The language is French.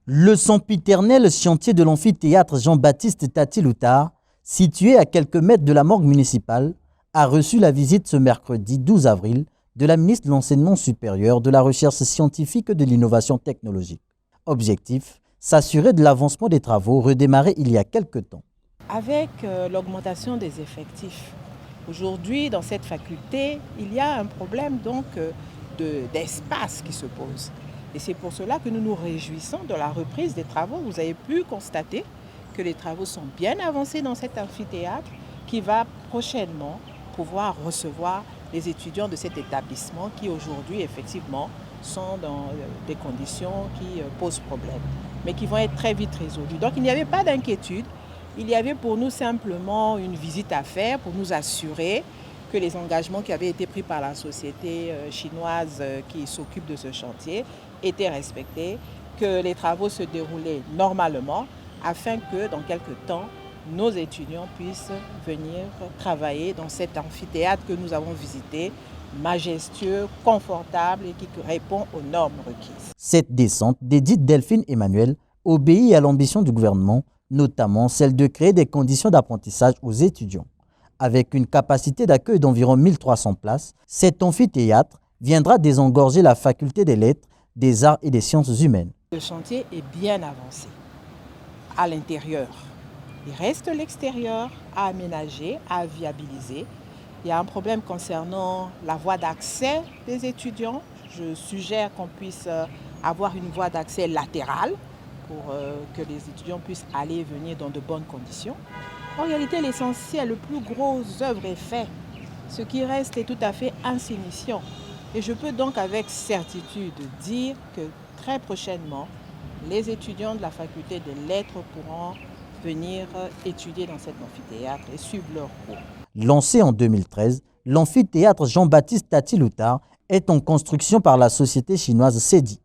Le sempiternel chantier de l'amphithéâtre Jean-Baptiste Tati-Loutard, situé à quelques mètres de la morgue municipale, a reçu la visite ce mercredi 12 avril de la ministre de l'Enseignement supérieur, de la Recherche scientifique et de l'Innovation technologique. Objectif, s'assurer de l'avancement des travaux redémarrés il y a quelque temps. Avec l'augmentation des effectifs, aujourd'hui dans cette faculté, il y a un problème d'espace qui se pose. Et c'est pour cela que nous nous réjouissons de la reprise des travaux. Vous avez pu constater que les travaux sont bien avancés dans cet amphithéâtre qui va prochainement pouvoir recevoir les étudiants de cet établissement qui aujourd'hui effectivement sont dans des conditions qui posent problème, mais qui vont être très vite résolues. Donc il n'y avait pas d'inquiétude. Il y avait pour nous simplement une visite à faire pour nous assurer que les engagements qui avaient été pris par la société chinoise qui s'occupe de ce chantier étaient respectés, que les travaux se déroulaient normalement afin que dans quelques temps, nos étudiants puissent venir travailler dans cet amphithéâtre que nous avons visité, majestueux, confortable et qui répond aux normes requises. Cette descente, dédite Delphine Emmanuel, obéit à l'ambition du gouvernement, notamment celle de créer des conditions d'apprentissage aux étudiants. Avec une capacité d'accueil d'environ 1300 places, cet amphithéâtre viendra désengorger la faculté des lettres, des arts et des sciences humaines. Le chantier est bien avancé à l'intérieur. Il reste l'extérieur à aménager, à viabiliser. Il y a un problème concernant la voie d'accès des étudiants. Je suggère qu'on puisse avoir une voie d'accès latérale pour que les étudiants puissent aller et venir dans de bonnes conditions. En réalité, l'essentiel, le plus gros œuvre est fait. Ce qui reste est tout à fait insignifiant. Et je peux donc avec certitude dire que très prochainement, les étudiants de la faculté des lettres pourront venir étudier dans cet amphithéâtre et suivre leur cours. Lancé en 2013, l'amphithéâtre Jean-Baptiste Tati-Loutard est en construction par la société chinoise CEDI.